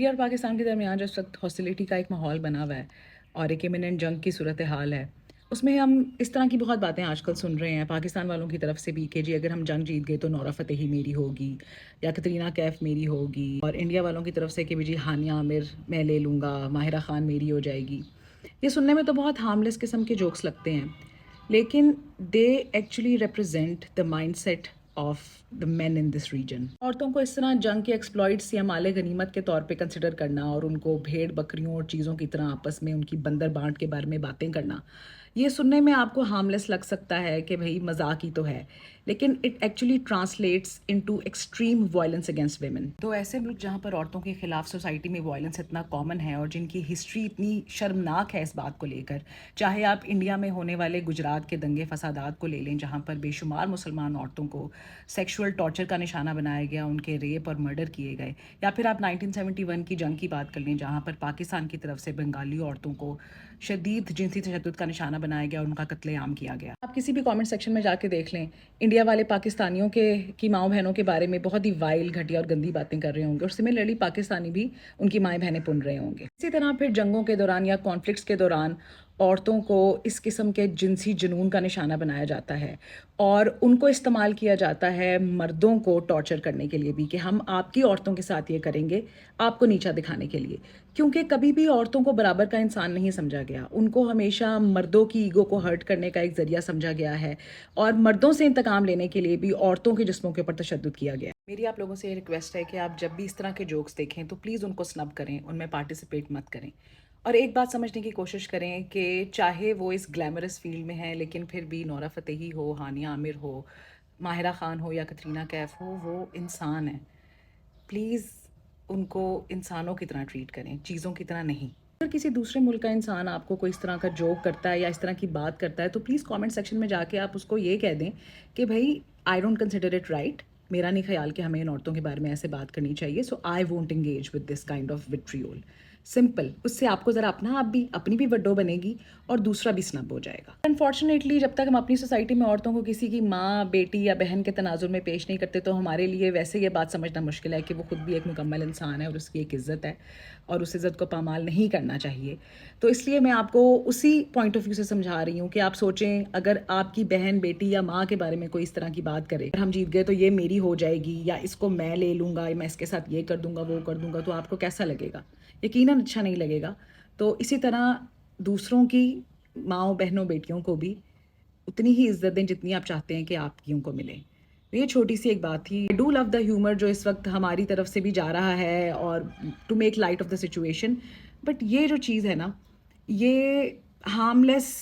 India और पाकिस्तान के दरमियान जिस वक्त हॉस्टिलिटी का एक माहौल बना हुआ है और एक इमिनेंट जंग की सूरत हाल है, उसमें हम इस तरह की बहुत बातें आजकल सुन रहे हैं पाकिस्तान वालों की तरफ से भी कि जी अगर हम जंग जीत गए तो नोरा फतेही मेरी होगी या कतरीना कैफ मेरी होगी, और इंडिया वालों की तरफ से कि भी जी हानिया आमिर मैं ले लूँगा, माहिरा खान मेरी हो जाएगी। ये सुनने में तो बहुत हार्मलेस किस्म के जोक्स लगते हैं, लेकिन they actually represent the mindset of the men in this region. औरतों को इस तरह जंग के एक्सप्लॉइट्स या माले गनीमत के तौर पे कंसिडर करना और उनको भेड़ बकरियों और चीज़ों की तरह आपस में उनकी बंदर बांट के बारे में बातें करना, ये सुनने में आपको हार्मलेस लग सकता है कि भाई मजाक ही तो है, लेकिन it actually translates into extreme violence against women. तो ऐसे मुल्क जहाँ पर औरतों के खिलाफ सोसाइटी में वायलेंस इतना कॉमन है और जिनकी हिस्ट्री इतनी शर्मनाक है इस बात को लेकर, चाहे आप इंडिया में होने वाले गुजरात के दंगे फसादात को ले लें जहाँ पर बेशुमार मुसलमान औरतों को सेक्सुअल टॉर्चर का निशाना बनाया गया, उनके रेप और मर्डर किए गए, या फिर आप 1971 की जंग की बात कर लें जहाँ पर पाकिस्तान की तरफ से बंगाली औरतों को शदीद जिनसी तशद्दुद का निशाना बनाया गया और उनका कत्लेआम किया गया। आप किसी भी कमेंट सेक्शन में जाके देख लें, इंडिया वाले पाकिस्तानियों के की माओ बहनों के बारे में बहुत ही वाइल, घटिया और गंदी बातें कर रहे होंगे, और सिमिलरली पाकिस्तानी भी उनकी माएँ बहनें पुन रहे होंगे। इसी तरह फिर जंगों के दौरान या कॉन्फ्लिक्ट्स के दौरान औरतों को इस किस्म के जिनसी जुनून का निशाना बनाया जाता है और उनको इस्तेमाल किया जाता है मर्दों को टॉर्चर करने के लिए भी, कि हम आपकी औरतों के साथ ये करेंगे आपको नीचा दिखाने के लिए, क्योंकि कभी भी औरतों को बराबर का इंसान नहीं समझा गया, उनको हमेशा मर्दों की ईगो को हर्ट करने का एक ज़रिया समझा गया है और मर्दों से इंतकाम लेने के लिए भी औरतों के जिस्मों के ऊपर तशद्दुद किया गया है। मेरी आप लोगों से ये रिक्वेस्ट है कि आप जब भी इस तरह के जोक्स देखें तो प्लीज़ उनको स्नब करें, उनमें पार्टिसिपेट मत करें, और एक बात समझने की कोशिश करें कि चाहे वो इस ग्लैमरस फील्ड में है लेकिन फिर भी नोरा फतेही हो, हानिया आमिर हो, माहिरा खान हो या कतरीना कैफ हो, वो इंसान है। प्लीज़ उनको इंसानों की तरह ट्रीट करें, चीज़ों की तरह नहीं। अगर किसी दूसरे मुल्क का इंसान आपको कोई इस तरह का जोक करता है या इस तरह की बात करता है तो प्लीज़ कमेंट सेक्शन में जाके आप उसको ये कह दें कि भाई I don't consider it right, मेरा नहीं ख्याल कि हमें इन औरतों के बारे में ऐसे बात करनी चाहिए, so I won't engage with this kind of vitriol. Simple, उससे आपको ज़रा अपनी भी वड्डो बनेगी और दूसरा भी स्नब हो जाएगा। अनफॉर्चुनेटली जब तक हम अपनी सोसाइटी में औरतों को किसी की माँ, बेटी या बहन के तनाजुर में पेश नहीं करते तो हमारे लिए वैसे ये बात समझना मुश्किल है कि वो खुद भी एक मुकम्मल इंसान है और उसकी एक इज़्ज़त है और उस इज़्ज़त को पामाल नहीं करना चाहिए। तो इसलिए मैं आपको उसी पॉइंट ऑफ व्यू से समझा रही हूँ कि आप सोचें, अगर आपकी बहन, बेटी या माँ के बारे में कोई इस तरह की बात करे, हम जीत गए तो ये मेरी हो जाएगी या इसको मैं ले लूँगा, मैं इसके साथ ये कर दूँगा, वो कर दूँगा, तो आपको कैसा लगेगा? यकीनन अच्छा नहीं लगेगा। तो इसी तरह दूसरों की माँओं, बहनों, बेटियों को भी उतनी ही इज़्ज़त दें जितनी आप चाहते हैं कि आपकियों को मिले। तो ये छोटी सी एक बात थी। I do love the humour जो इस वक्त हमारी तरफ से भी जा रहा है और to make light of the situation, but ये जो चीज़ है ना, ये हार्मलेस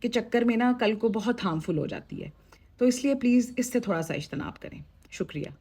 के चक्कर में ना कल को बहुत हार्मफुल हो जाती है। तो इसलिए प्लीज़ इससे थोड़ा सा इज्तनाब करें। शुक्रिया।